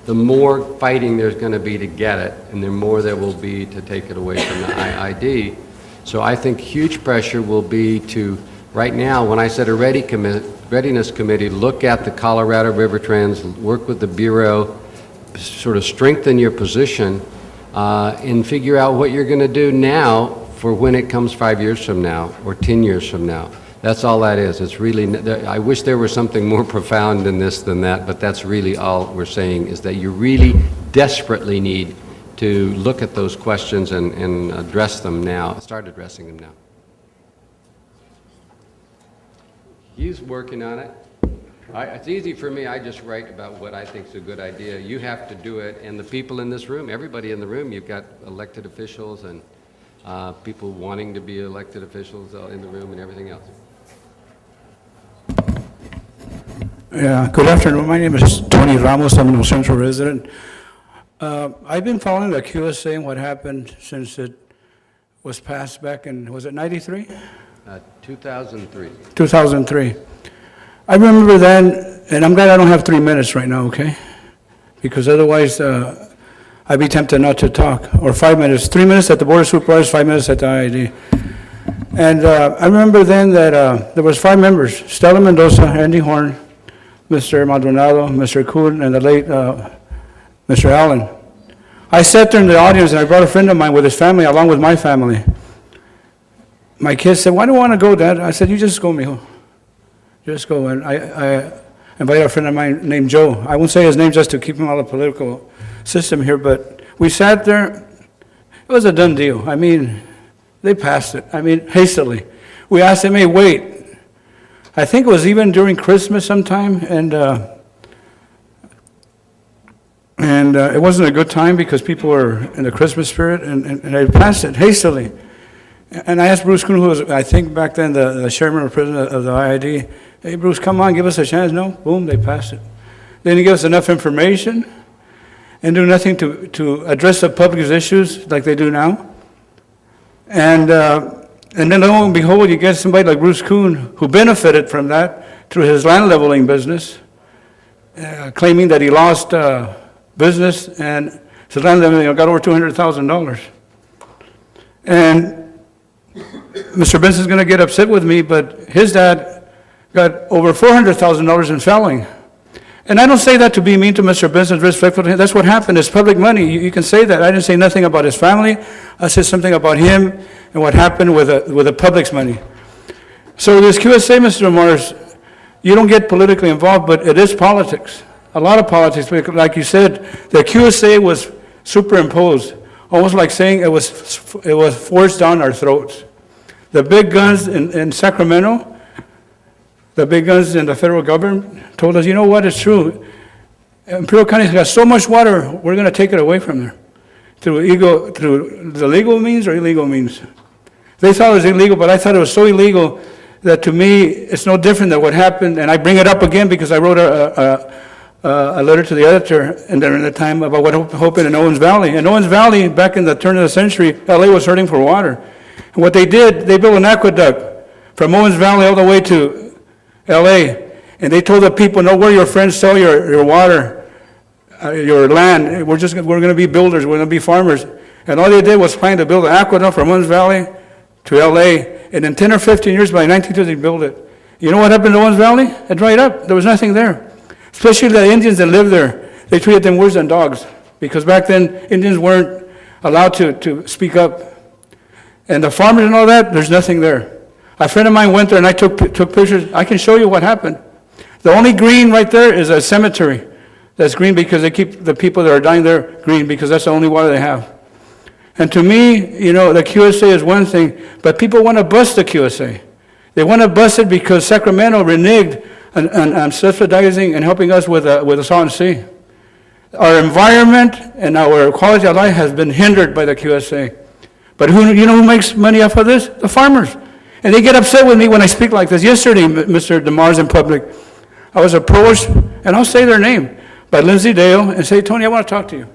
the more fighting there's going to be to get it, and the more there will be to take it away from the IID. So I think huge pressure will be to, right now, when I said a readiness committee, look at the Colorado River Trends, work with the Bureau, sort of strengthen your position, and figure out what you're going to do now for when it comes 5 years from now or 10 years from now. That's all that is. It's really, I wish there was something more profound in this than that, but that's really all we're saying, is that you really desperately need to look at those questions and address them now, start addressing them now. He's working on it. It's easy for me, I just write about what I think is a good idea. You have to do it, and the people in this room, everybody in the room, you've got elected officials and people wanting to be elected officials in the room and everything else. Yeah, good afternoon. My name is Tony Ramos. I'm a Central resident. I've been following the QSA and what happened since it was passed back in, was it 93? 2003. 2003. I remember then, and I'm glad I don't have 3 minutes right now, okay? Because otherwise, I'd be tempted not to talk. Or 5 minutes. 3 minutes at the Board of Supervisors, 5 minutes at the IID. And I remember then that there was 5 members: Stella Mendoza, Andy Horn, Mr. Maldonado, Mr. Kuhn, and the late Mr. Allen. I sat there in the audience, and I brought a friend of mine with his family, along with my family. My kids said, "Why do you want to go, Dad?" I said, "You just go, mijo. Just go." And I invited a friend of mine named Joe. I won't say his name just to keep him out of the political system here, but we sat there. It was a done deal. I mean, they passed it. I mean, hastily. We asked them, "Hey, wait." I think it was even during Christmas sometime, and it wasn't a good time because people were in the Christmas spirit, and they passed it hastily. And I asked Bruce Kuhn, who was, I think back then, the chairman or president of the IID, "Hey, Bruce, come on, give us a chance." No, boom, they passed it. They didn't give us enough information and do nothing to address the public's issues like they do now. And then lo and behold, you get somebody like Bruce Kuhn, who benefited from that through his land leveling business, claiming that he lost business and his land leveling got over $200,000. And Mr. Benson's going to get upset with me, but his dad got over $400,000 in felling. And I don't say that to be mean to Mr. Benson, disrespectful to him. That's what happened. It's public money. You can say that. I didn't say nothing about his family. I said something about him and what happened with the public's money. So this QSA, Mr. Morris, you don't get politically involved, but it is politics. A lot of politics. Like you said, the QSA was superimposed, almost like saying it was forced down our throats. The big guns in Sacramento, the big guns in the federal government told us, you know what, it's true. Imperial County's got so much water, we're going to take it away from there. Through the legal means or illegal means. They thought it was illegal, but I thought it was so illegal that to me, it's no different than what happened. And I bring it up again because I wrote a letter to the editor and during the time about what happened in Owens Valley. In Owens Valley, back in the turn of the century, LA was hurting for water. And what they did, they built an aqueduct from Owens Valley all the way to LA. And they told the people, "No, where your friends sell your water, your land. We're going to be builders. We're going to be farmers." And all they did was plan to build an aqueduct from Owens Valley to LA. And in 10 or 15 years, by 1920, they built it. You know what happened to Owens Valley? It dried up. There was nothing there. Especially the Indians that lived there. They treated them worse than dogs. Because back then, Indians weren't allowed to speak up. And the farmers and all that, there's nothing there. A friend of mine went there and I took pictures. I can show you what happened. The only green right there is a cemetery. That's green because they keep the people that are dying there green because that's the only water they have. And to me, you know, the QSA is one thing, but people want to bust the QSA. They want to bust it because Sacramento reneged on subsidizing and helping us with the Salton Sea. Our environment and our quality of life has been hindered by the QSA. But you know who makes money off of this? The farmers. And they get upset with me when I speak like this. Yesterday, Mr. DeMars in public, I was approached, and I'll say their name, by Lindsay Dale, and say, "Tony, I want to talk to you."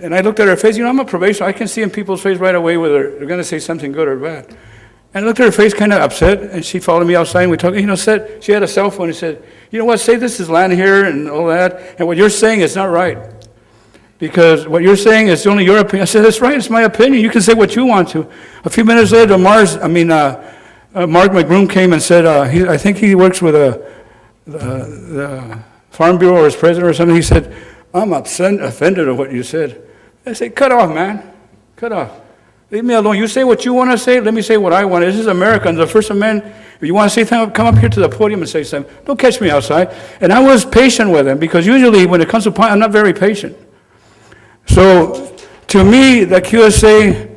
And I looked at her face. You know, I'm a probation. I can see in people's face right away whether they're going to say something good or bad. And I looked at her face kind of upset, and she followed me outside, and we talked. You know, said she had a cell phone. And said, "You know what, say this is land here and all that, and what you're saying is not right. Because what you're saying is only your opinion." I said, "That's right, it's my opinion. You can say what you want to." A few minutes later, Mark McBroom came and said, I think he works with the Farm Bureau or his president or something. He said, "I'm offended of what you said." I say, cut off, man. Cut off. Leave me alone. You say what you want to say. Let me say what I want. This is America. And the First Amendment, if you want to say something, come up here to the podium and say something. Don't catch me outside. And I was patient with him because usually when it comes to point, I'm not very patient. So to me, the QSA,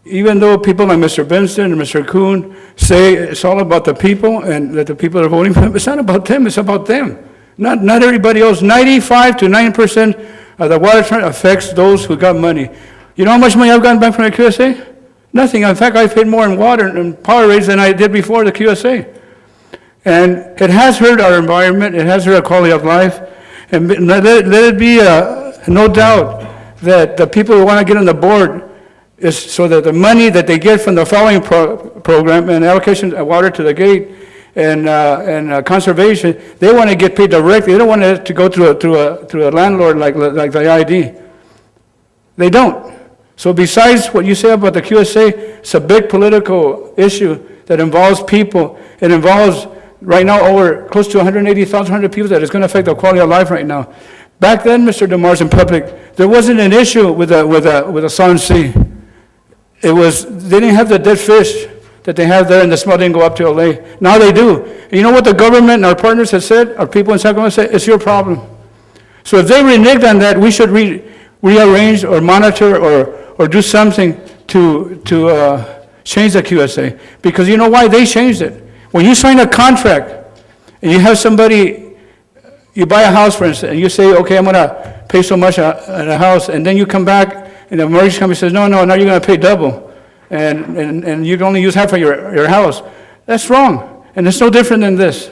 even though people like Mr. Benson and Mr. Kuhn say it's all about the people and that the people are voting for them, it's not about them, it's about them. Not everybody else. 95 to 90% of the water treatment affects those who got money. You know how much money I've gotten back from the QSA? Nothing. In fact, I paid more in water and power rates than I did before the QSA. And it has hurt our environment, it has hurt our quality of life, and let it be no doubt that the people who want to get on the board is so that the money that they get from the following program and allocation of water to the gate and conservation, they want to get paid directly. They don't want it to go through a landlord like the IID. They don't. So besides what you say about the QSA, it's a big political issue that involves people. It involves right now over close to 180,000 people that is going to affect the quality of life right now. Back then, Mr. DeMars, in public, there wasn't an issue with a Sun Sea. They didn't have the dead fish that they have there, and the smell didn't go up to LA. Now they do. And you know what the government and our partners have said, our people in Sacramento said, it's your problem. So if they reneged on that, we should rearrange or monitor or do something to change the QSA. Because you know why? They changed it. When you sign a contract and you have somebody, you buy a house, for instance, and you say, okay, I'm going to pay so much at a house, and then you come back and the mortgage company says, no, now you're going to pay double, and you can only use half of your house. That's wrong, and it's no different than this.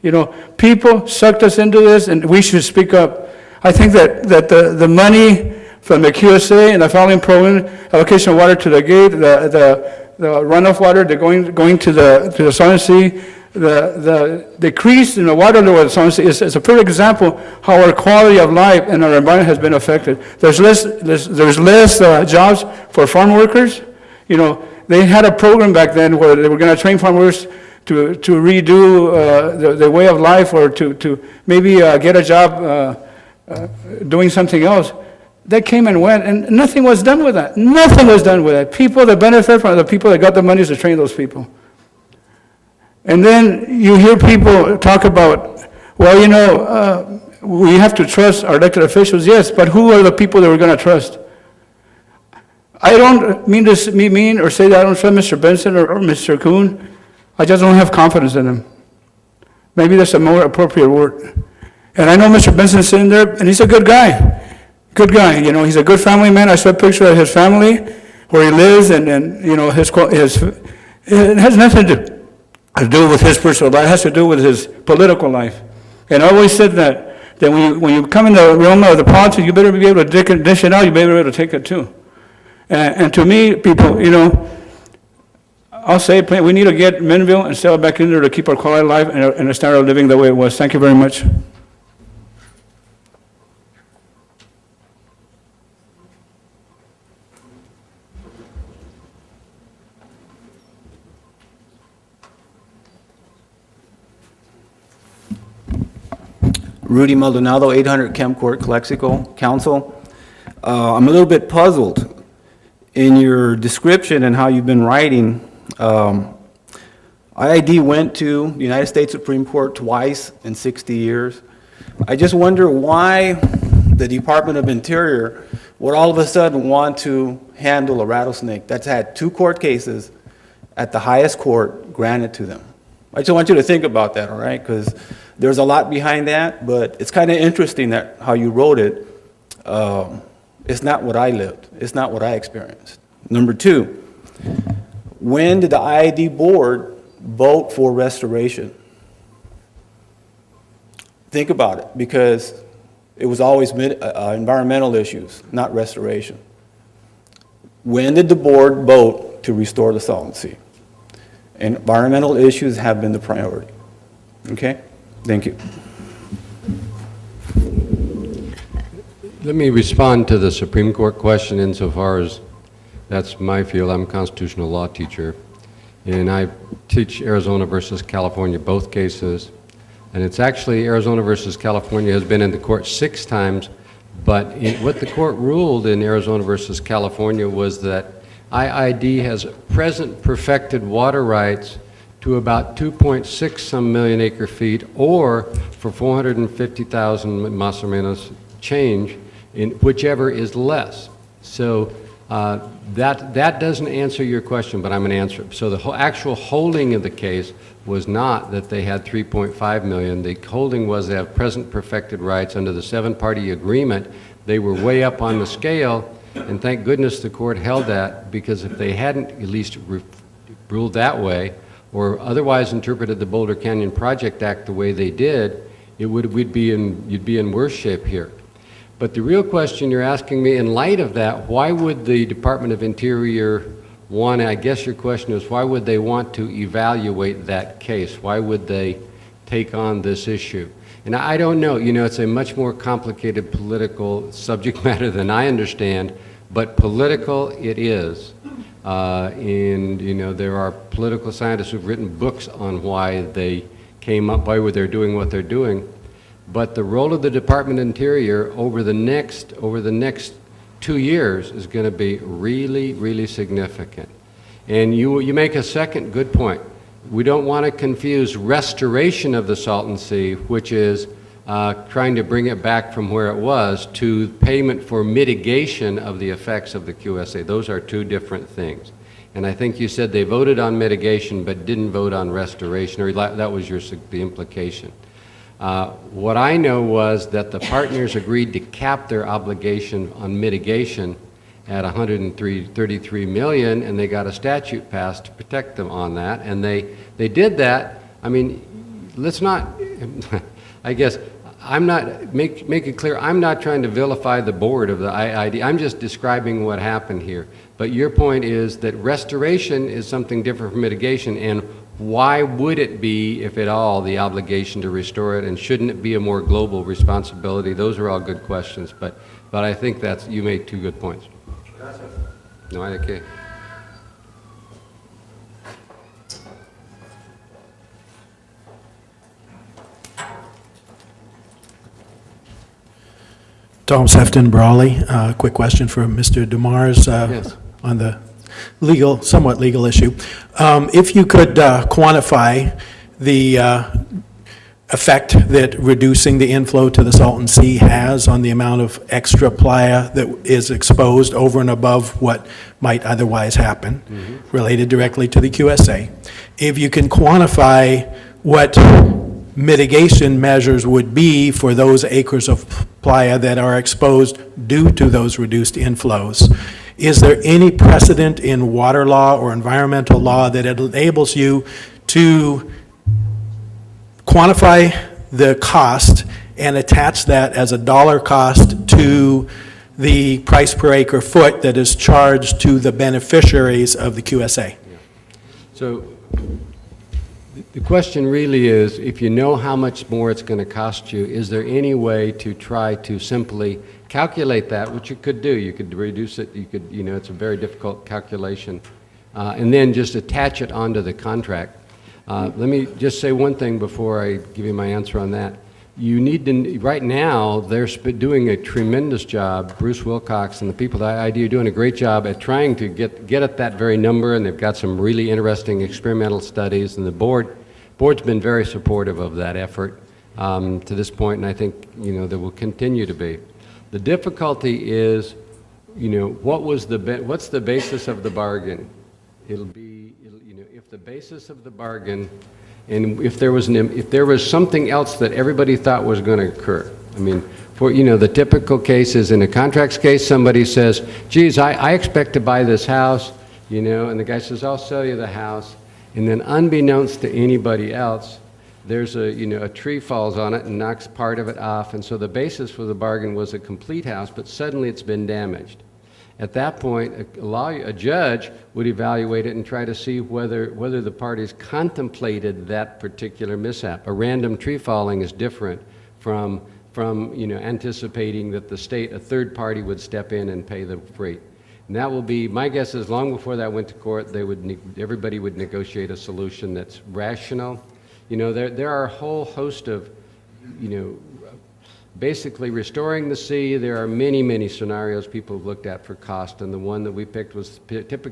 You know, people sucked us into this, and we should speak up. I think that the money from the QSA and the following program, allocation of water to the gate, the runoff water, going to the Sun Sea, the decrease in the water level of the Sun Sea is a perfect example how our quality of life and our environment has been affected. There's less jobs for farm workers. You know, they had a program back then where they were going to train farm workers to redo the way of life or to maybe get a job doing something else. That came and went, and nothing was done with that. Nothing was done with that. People that benefit from it, the people that got the money to train those people. And then you hear people talk about, well, you know, we have to trust our elected officials. Yes, but who are the people that we're going to trust? I don't mean to be mean or say that I don't trust Mr. Benson or Mr. Kuhn. I just don't have confidence in them. Maybe that's a more appropriate word. And I know Mr. Benson's sitting there, and he's a good guy. Good guy, you know, he's a good family man. I saw a picture of his family, where he lives, and you know, it has nothing to do with his personal life. It has to do with his political life. And I always said that when you come in the realm of the politics, you better be able to dish it out. You better be able to take it too. And to me, people, you know, I'll say we need to get Minville and settle back in there to keep our quality of life and a standard of living the way it was. Thank you very much. Rudy Maldonado, 800 Kemp Court, Calexico, Council. I'm a little bit puzzled in your description and how you've been writing. IID went to the United States Supreme Court twice in 60 years. I just wonder why the Department of Interior would all of a sudden want to handle a rattlesnake that's had 2 court cases at the highest court granted to them. I just want you to think about that, all right? Because there's a lot behind that, but it's kind of interesting that how you wrote it. It's not what I lived. It's not what I experienced. Number 2, when did the IID board vote for restoration? Think about it, because it was always environmental issues, not restoration. When did the board vote to restore the Salton Sea? Environmental issues have been the priority. Okay? Thank you. Let me respond to the Supreme Court question insofar as that's my field. I'm a constitutional law teacher, and I teach Arizona versus California, both cases. And it's actually Arizona versus California has been in the court 6 times. But what the court ruled in Arizona versus California was that IID has present perfected water rights to about 2.6 some million acre feet, or for 450,000 más o menos change, in whichever is less. So that doesn't answer your question, but I'm going to answer it. So the actual holding of the case was not that they had 3.5 million. The holding was they have present perfected rights under the 7-party agreement. They were way up on the scale, and thank goodness the court held that, because if they hadn't at least ruled that way, or otherwise interpreted the Boulder Canyon Project Act the way they did, you'd be in worse shape here. But the real question you're asking me, in light of that, why would the Department of Interior want, I guess your question is, why would they want to evaluate that case? Why would they take on this issue? And I don't know, it's a much more complicated political subject matter than I understand, but political it is. And there are political scientists who've written books on why they came up, why they're doing what they're doing. But the role of the Department of Interior over the next 2 years is going to be really, really significant. And you make a second good point. We don't want to confuse restoration of the Salton Sea, which is trying to bring it back from where it was, to payment for mitigation of the effects of the QSA. Those are two different things. And I think you said they voted on mitigation but didn't vote on restoration, or that was the implication. What I know was that the partners agreed to cap their obligation on mitigation at $133 million, and they got a statute passed to protect them on that, and they did that. I mean, let's not, I guess, I'm not, make it clear, I'm not trying to vilify the board of the IID, I'm just describing what happened here. But your point is that restoration is something different from mitigation, and why would it be, if at all, the obligation to restore it, and shouldn't it be a more global responsibility? Those are all good questions, but I think you made two good points. No, okay. Tom Sefton, Brawley. Quick question for Mr. DeMars Yes. on the somewhat legal issue. If you could quantify the effect that reducing the inflow to the Salton Sea has on the amount of extra playa that is exposed over and above what might otherwise happen, related directly to the QSA. If you can quantify what mitigation measures would be for those acres of playa that are exposed due to those reduced inflows. Is there any precedent in water law or environmental law that enables you to quantify the cost and attach that as a dollar cost to the price per acre foot that is charged to the beneficiaries of the QSA? So the question really is, if you know how much more it's going to cost you, is there any way to try to simply calculate that, which you could do. You could reduce it, it's a very difficult calculation, and then just attach it onto the contract. Let me just say one thing before I give you my answer on that. You need to, right now, they're doing a tremendous job. Bruce Wilcox and the people at IID are doing a great job at trying to get at that very number, and they've got some really interesting experimental studies, and the board's been very supportive of that effort to this point, and I think, there will continue to be. The difficulty is, what's the basis of the bargain? It'll be, if the basis of the bargain, and if there was something else that everybody thought was going to occur. I mean, for, the typical case is in a contracts case, somebody says, geez, I expect to buy this house, and the guy says, I'll sell you the house. And then unbeknownst to anybody else, there's a tree falls on it and knocks part of it off, and so the basis for the bargain was a complete house, but suddenly it's been damaged. At that point, a judge would evaluate it and try to see whether the parties contemplated that particular mishap. A random tree falling is different from anticipating that the state, a third party, would step in and pay the freight. And that will be, my guess is long before that went to court, everybody would negotiate a solution that's rational. There are a whole host of, basically restoring the sea. There are many, many scenarios people have looked at for cost, and the one that we picked was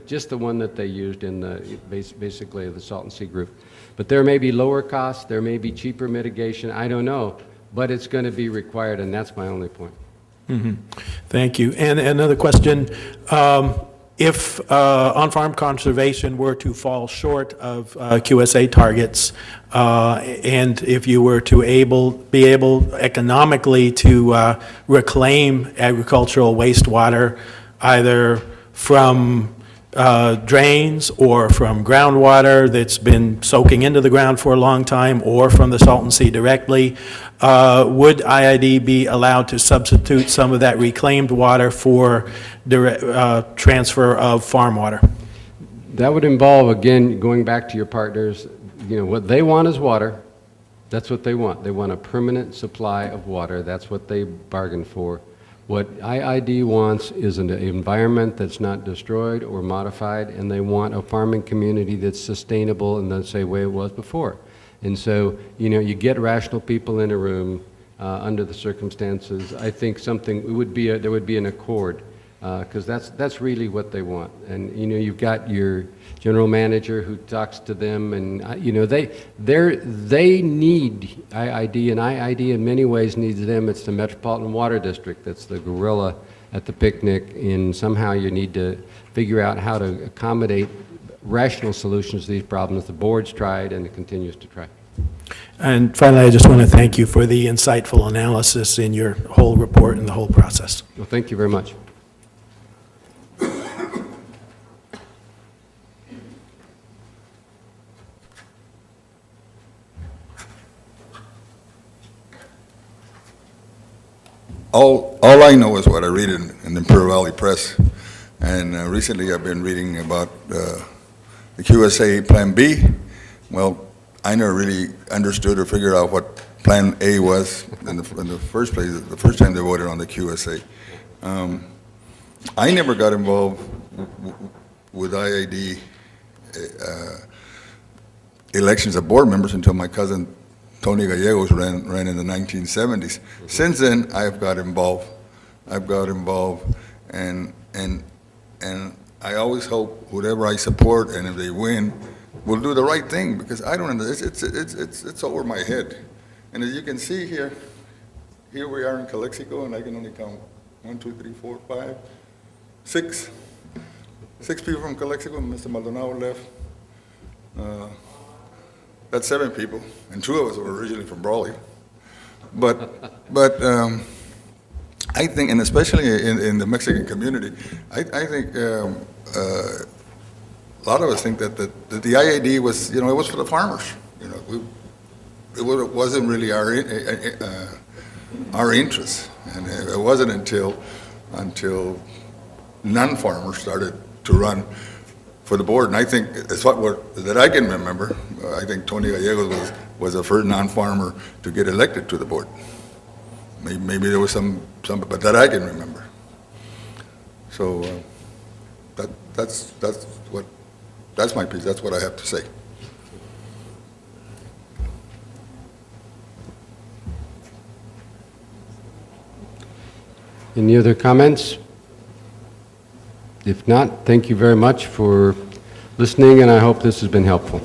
just the one that they used in the, basically the Salton Sea group. But there may be lower costs, there may be cheaper mitigation, I don't know, but it's going to be required, and that's my only point. Thank you. And another question, if on-farm conservation were to fall short of QSA targets, and if you were to be able economically to reclaim agricultural wastewater, either from drains or from groundwater that's been soaking into the ground for a long time, or from the Salton Sea directly, would IID be allowed to substitute some of that reclaimed water for direct, transfer of farm water? That would involve, again, going back to your partners, you know, what they want is water. That's what they want. They want a permanent supply of water. That's what they bargained for. What IID wants is an environment that's not destroyed or modified, and they want a farming community that's sustainable in the same way it was before. And so, you know, you get rational people in a room under the circumstances. I think something would be there would be an accord, because that's really what they want. And you know, you've got your general manager who talks to them, and you know, they need IID, and IID in many ways needs them. It's the Metropolitan Water District that's the gorilla at the picnic, and somehow you need to figure out how to accommodate rational solutions to these problems. The board's tried, and it continues to try. And finally, I just want to thank you for the insightful analysis in your whole report and the whole process. Well, thank you very much. All I know is what I read in the Imperial Valley Press, and recently I've been reading about the QSA Plan B. Well, I never really understood or figured out what Plan A was in the first place, the first time they voted on the QSA. I never got involved with IID elections of board members until my cousin Tony Gallegos ran in the 1970s. Since then, I've got involved, and I always hope whoever I support, and if they win, will do the right thing, because I don't understand. It's over my head. And as you can see here we are in Calexico, and I can only count 1, 2, 3, 4, 5, 6 people from Calexico. Mr. Maldonado left. That's 7 people, and 2 of us were originally from Brawley. But I think, and especially in the Mexican community, I think a lot of us think that the IID was, you know, it was for the farmers. You know, it wasn't really our interest, and it wasn't until non-farmers started to run for the board. And I think it's that I can remember. I think Tony Gallegos was the first non-farmer to get elected to the board. Maybe there was some, but that I can remember. So that's my piece. That's what I have to say. Any other comments? If not, thank you very much for listening, and I hope this has been helpful.